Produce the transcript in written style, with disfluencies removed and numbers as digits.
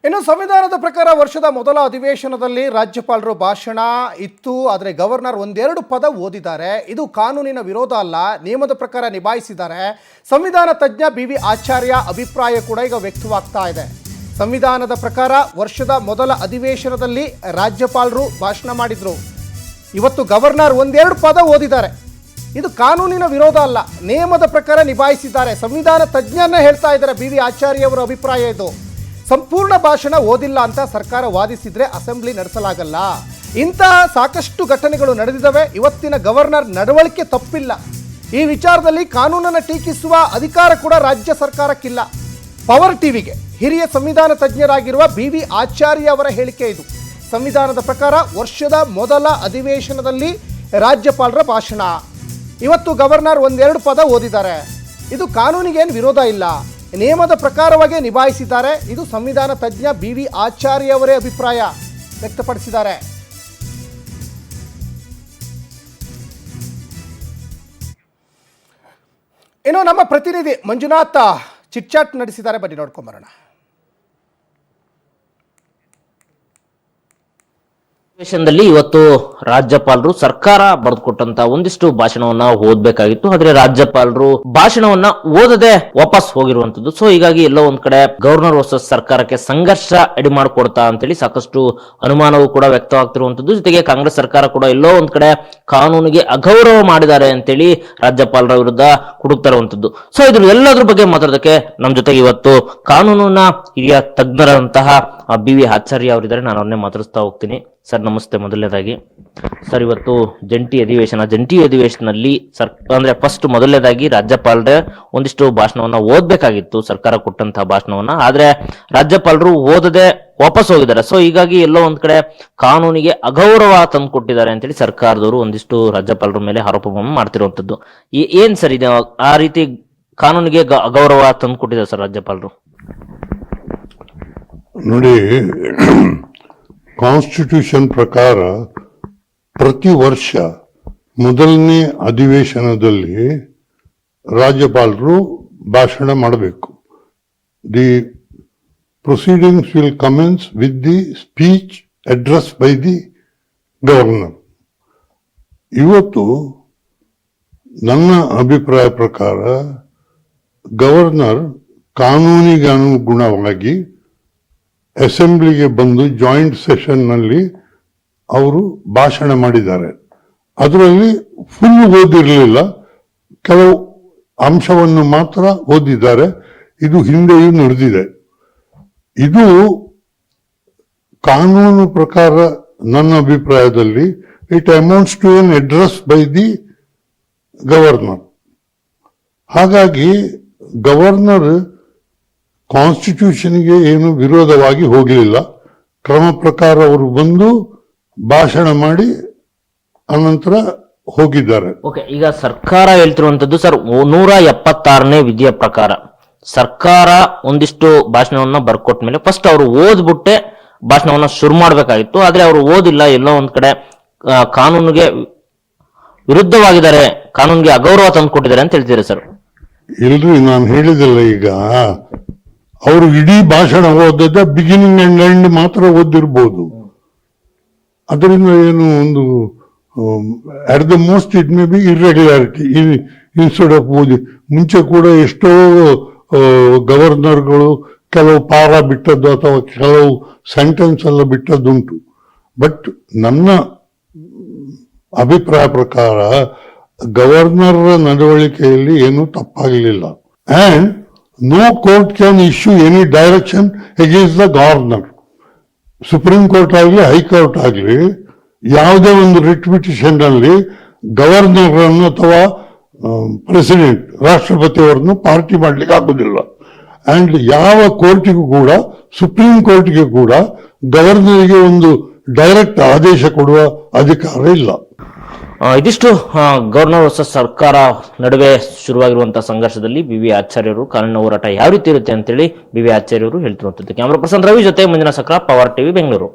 ಇನ್ನು ಸಂವಿಧಾನದ ಪ್ರಕಾರ ವರ್ಷದ ಮೊದಲ ಅಧಿವೇಶನದಲ್ಲಿ ರಾಜ್ಯಪಾಲರು ಭಾಷಣ ಇತ್ತು. ಆದರೆ ಗವರ್ನರ್ ಒಂದೆರಡು ಪದ ಓದಿದ್ದಾರೆ. ಇದು ಕಾನೂನಿನ ವಿರೋಧ ಅಲ್ಲ, ನಿಯಮದ ಪ್ರಕಾರ ನಿಭಾಯಿಸಿದ್ದಾರೆ. ಸಂವಿಧಾನ ತಜ್ಞ BV ಆಚಾರ್ಯ ಅಭಿಪ್ರಾಯ ಕೂಡ ಈಗ ವ್ಯಕ್ತವಾಗ್ತಾ ಇದೆ. ಸಂವಿಧಾನದ ಪ್ರಕಾರ ವರ್ಷದ ಮೊದಲ ಅಧಿವೇಶನದಲ್ಲಿ ರಾಜ್ಯಪಾಲರು ಭಾಷಣ ಮಾಡಿದ್ರು. ಇವತ್ತು ಗವರ್ನರ್ ಒಂದೆರಡು ಪದ ಓದಿದ್ದಾರೆ. ಇದು ಕಾನೂನಿನ ವಿರೋಧ ಅಲ್ಲ, ನಿಯಮದ ಪ್ರಕಾರ ನಿಭಾಯಿಸಿದ್ದಾರೆ. ಸಂವಿಧಾನ ತಜ್ಞರನ್ನ ಹೇಳ್ತಾ ಇದ್ದಾರೆ BV ಆಚಾರ್ಯ ಅವರ ಅಭಿಪ್ರಾಯ ಇದು. ಸಂಪೂರ್ಣ ಭಾಷಣ ಓದಿಲ್ಲ ಅಂತ ಸರ್ಕಾರ ವಾದಿಸಿದ್ರೆ ಅಸೆಂಬ್ಲಿ ನಡೆಸಲಾಗಲ್ಲ. ಇಂತಹ ಸಾಕಷ್ಟು ಘಟನೆಗಳು ನಡೆದಿದ್ದಾವೆ. ಇವತ್ತಿನ ಗವರ್ನರ್ ನಡವಳಿಕೆ ತಪ್ಪಿಲ್ಲ. ಈ ವಿಚಾರದಲ್ಲಿ ಕಾನೂನನ್ನು ಟೀಕಿಸುವ ಅಧಿಕಾರ ಕೂಡ ರಾಜ್ಯ ಸರ್ಕಾರಕ್ಕಿಲ್ಲ. ಪವರ್ ಟಿವಿಗೆ ಹಿರಿಯ ಸಂವಿಧಾನ ತಜ್ಞರಾಗಿರುವ BV ಆಚಾರ್ಯ ಅವರ ಹೇಳಿಕೆ ಇದು. ಸಂವಿಧಾನದ ಪ್ರಕಾರ ವರ್ಷದ ಮೊದಲ ಅಧಿವೇಶನದಲ್ಲಿ ರಾಜ್ಯಪಾಲರ ಭಾಷಣ. ಇವತ್ತು ಗವರ್ನರ್ ಒಂದೆರಡು ಪದ ಓದಿದ್ದಾರೆ. ಇದು ಕಾನೂನಿಗೇನು ವಿರೋಧ ಇಲ್ಲ, ನಿಯಮದ ಪ್ರಕಾರವಾಗಿ ನಿಭಾಯಿಸಿದ್ದಾರೆ. ಇದು ಸಂವಿಧಾನ ತಜ್ಞ BV ಆಚಾರ್ಯ ಅವರೇ ಅಭಿಪ್ರಾಯ ವ್ಯಕ್ತಪಡಿಸಿದ್ದಾರೆ. ಇನ್ನು ನಮ್ಮ ಪ್ರತಿನಿಧಿ ಮಂಜುನಾಥ್ ಚಿಟ್ಚಾಟ್ ನಡೆಸಿದ್ದಾರೆ, ಬನ್ನಿ ನೋಡ್ಕೊಂಬರೋಣ. ಅಧಿವೇಶನದಲ್ಲಿ ಇವತ್ತು ರಾಜ್ಯಪಾಲರು ಸರ್ಕಾರ ಬರೆದುಕೊಟ್ಟಂತ ಒಂದಿಷ್ಟು ಭಾಷಣವನ್ನ ಓದಬೇಕಾಗಿತ್ತು. ಆದ್ರೆ ರಾಜ್ಯಪಾಲರು ಭಾಷಣವನ್ನ ಓದದೆ ವಾಪಸ್ ಹೋಗಿರುವಂತದ್ದು. ಸೊ ಹೀಗಾಗಿ ಎಲ್ಲೋ ಒಂದ್ ಕಡೆ ಗವರ್ನರ್ ವರ್ಸಸ್ ಸರ್ಕಾರಕ್ಕೆ ಸಂಘರ್ಷ ಎಡಿ ಮಾಡಿಕೊಡ್ತಾ ಅಂತೇಳಿ ಸಾಕಷ್ಟು ಅನುಮಾನವೂ ಕೂಡ ವ್ಯಕ್ತವಾಗ್ತಿರುವಂತದ್ದು. ಜೊತೆಗೆ ಕಾಂಗ್ರೆಸ್ ಸರ್ಕಾರ ಕೂಡ ಎಲ್ಲೋ ಒಂದ್ ಕಡೆ ಕಾನೂನಿಗೆ ಅಗೌರವ ಮಾಡಿದ್ದಾರೆ ಅಂತೇಳಿ ರಾಜ್ಯಪಾಲರ ವಿರುದ್ಧ ಕುಡುಕ್ತಾ ಇರುವಂತದ್ದು. ಸೊ ಇದ್ರ ಎಲ್ಲದ್ರ ಬಗ್ಗೆ ಮಾತಾಡೋದಕ್ಕೆ ನಮ್ ಜೊತೆಗೆ ಇವತ್ತು ಕಾನೂನಿನ ಹಿರಿಯ ತಜ್ಞರಂತಹ BV ಆಚಾರ್ಯ ಅವರಿದ್ದಾರೆ. ನಾನು ಅವ್ರನ್ನೇ ಮಾತಾಡಿಸ್ತಾ ಹೋಗ್ತೀನಿ. ಸರ್ ನಮಸ್ತೆ. ಮೊದಲನೇದಾಗಿ ಸರ್, ಇವತ್ತು ಜಂಟಿ ಅಧಿವೇಶನದಲ್ಲಿ ಅಂದ್ರೆ ಫಸ್ಟ್ ಮೊದಲನೇದಾಗಿ ರಾಜ್ಯಪಾಲರೇ ಒಂದಿಷ್ಟು ಭಾಷಣವನ್ನ ಓದ್ಬೇಕಾಗಿತ್ತು, ಸರ್ಕಾರ ಕೊಟ್ಟಂತಹ ಭಾಷಣವನ್ನ. ಆದ್ರೆ ರಾಜ್ಯಪಾಲರು ಓದದೆ ವಾಪಸ್ ಹೋಗಿದ್ದಾರೆ. ಸೊ ಹೀಗಾಗಿ ಎಲ್ಲೋ ಒಂದ್ ಕಡೆ ಕಾನೂನಿಗೆ ಅಗೌರವ ತಂದು ಕೊಟ್ಟಿದ್ದಾರೆ ಅಂತೇಳಿ ಸರ್ಕಾರದವರು ಒಂದಿಷ್ಟು ರಾಜ್ಯಪಾಲರ ಮೇಲೆ ಆರೋಪವನ್ನು ಮಾಡ್ತಿರುವಂತದ್ದು. ಏನ್ ಸರ್ ಇದೆ ಆ ರೀತಿ ಕಾನೂನಿಗೆ ಅಗೌರವ ತಂದು ಕೊಟ್ಟಿದ್ದಾರೆ ಸರ್ ರಾಜ್ಯಪಾಲರು? ನೋಡಿ, ಕಾನ್ಸ್ಟಿಟ್ಯೂಷನ್ ಪ್ರಕಾರ ಪ್ರತಿ ವರ್ಷ ಮೊದಲನೇ ಅಧಿವೇಶನದಲ್ಲಿ ರಾಜ್ಯಪಾಲರು ಭಾಷಣ ಮಾಡಬೇಕು. The proceedings will commence with the speech address by the governor. ಇವತ್ತು ನನ್ನ ಅಭಿಪ್ರಾಯ ಪ್ರಕಾರ ಗವರ್ನರ್ ಕಾನೂನಿಗೆ ಅನುಗುಣವಾಗಿ ಅಸೆಂಬ್ಲಿಗೆ ಬಂದು ಜಾಯಿಂಟ್ ಸೆಷನ್ನಲ್ಲಿ ಅವರು ಭಾಷಣ ಮಾಡಿದ್ದಾರೆ. ಅದರಲ್ಲಿ ಫುಲ್ ಓದಿರಲಿಲ್ಲ, ಕೆಲವು ಅಂಶವನ್ನು ಮಾತ್ರ ಓದಿದ್ದಾರೆ. ಇದು ಹಿಂದೆಯೂ ನಡೆದಿದೆ. ಇದು ಕಾನೂನು ಪ್ರಕಾರ ನನ್ನ ಅಭಿಪ್ರಾಯದಲ್ಲಿ it amounts to an address by the governor. ಹಾಗಾಗಿ ಗವರ್ನರ್ ಕಾನ್ಸ್ಟಿಟ್ಯೂಷನ್ಗೆ ಏನು ವಿರೋಧವಾಗಿ ಹೋಗಲಿಲ್ಲ. ಕ್ರಮ ಪ್ರಕಾರ ಅವರು ಬಂದು ಭಾಷಣ ಮಾಡಿ ಅನಂತರ ಹೋಗಿದ್ದಾರೆ. ಓಕೆ, ಈಗ ಸರ್ಕಾರ ಹೇಳ್ತಿರುವಂತದ್ದು ಸರ್ 176ನೇ ವಿಧಿಯ ಪ್ರಕಾರ ಸರ್ಕಾರ ಒಂದಿಷ್ಟು ಭಾಷಣವನ್ನ ಬರ್ಕೊಟ್ಟ ಮೇಲೆ ಫಸ್ಟ್ ಅವರು ಓದ್ಬಿಟ್ಟೆ ಭಾಷಣವನ್ನ ಶುರು ಮಾಡ್ಬೇಕಾಗಿತ್ತು. ಆದ್ರೆ ಅವರು ಓದಿಲ್ಲ, ಎಲ್ಲೋ ಒಂದ್ ಕಡೆ ಕಾನೂನಿಗೆ ವಿರುದ್ಧವಾಗಿದ್ದಾರೆ, ಕಾನೂನಿಗೆ ಅಗೌರವ ತಂದು ಕೊಟ್ಟಿದ್ದಾರೆ ಅಂತ ಹೇಳ್ತೀರಾ ಸರ್? ಇಲ್ರಿ, ನಾನು ಹೇಳಿದಿಲ್ಲ. ಈಗ ಅವರು ಇಡೀ ಭಾಷಣ ಓದದ ಬಿಗಿನಿಂಗ್ ಅಂಡ್ ಎಂಡ್ ಮಾತ್ರ ಓದಿರ್ಬೋದು. ಅದರಿಂದ ಏನು ಒಂದು at the most it may be irregularity instead of ಓದಿ. ಮುಂಚೆ ಕೂಡ ಎಷ್ಟೋ ಗವರ್ನರ್ಗಳು ಕೆಲವು ಪಾರ ಬಿಟ್ಟದ್ದು ಅಥವಾ ಕೆಲವು ಸೆಂಟೆನ್ಸ್ ಎಲ್ಲ ಬಿಟ್ಟದ್ದುಂಟು. ಬಟ್ ನನ್ನ ಅಭಿಪ್ರಾಯ ಪ್ರಕಾರ ಗವರ್ನರ್ ನಡವಳಿಕೆಯಲ್ಲಿ ಏನೂ ತಪ್ಪಾಗಲಿಲ್ಲ. And no court can issue any direction against the governor. Supreme court ಆಗಲಿ ಹೈಕೋರ್ಟ್ ಆಗಲಿ ಯಾವುದೇ ಒಂದು ರಿಟ್ ಪಿಟಿಷನ್ ನಲ್ಲಿ ಗವರ್ನರ್ ಅನ್ನು ಅಥವಾ ಪ್ರೆಸಿಡೆಂಟ್ ರಾಷ್ಟ್ರಪತಿಯವರನ್ನು ಪಾರ್ಟಿ ಮಾಡ್ಲಿಕ್ಕೆ ಆಗುದಿಲ್ಲ. ಅಂಡ್ ಯಾವ ಕೋರ್ಟಿಗೂ ಕೂಡ, ಸುಪ್ರೀಂ ಕೋರ್ಟ್ಗೆ ಕೂಡ ಗವರ್ನರ್ಗೆ ಒಂದು ಡೈರೆಕ್ಟ್ ಆದೇಶ ಕೊಡುವ ಅಧಿಕಾರ ಇಲ್ಲ. ಇದಿಷ್ಟು ಗವರ್ನರ್ ವರ್ಸಸ್ ಸರ್ಕಾರ ನಡುವೆ ಶುರುವಾಗಿರುವಂತಹ ಸಂಘರ್ಷದಲ್ಲಿ BV ಆಚಾರ್ಯರು ಕಾನೂನಿನ ಹೋರಾಟ ಯಾವ ರೀತಿ ಇರುತ್ತೆ ಅಂತೇಳಿ BV ಆಚಾರ್ಯರು ಹೇಳ್ತಿರುವಂತದ್ದು. ಕ್ಯಾಮರಾ ಪರ್ಸನ್ ರವಿ ಜೊತೆ ಮಂಜುನಾಥ್ ಸಕ್ರ, ಪವರ್ ಟಿವಿ, ಬೆಂಗಳೂರು.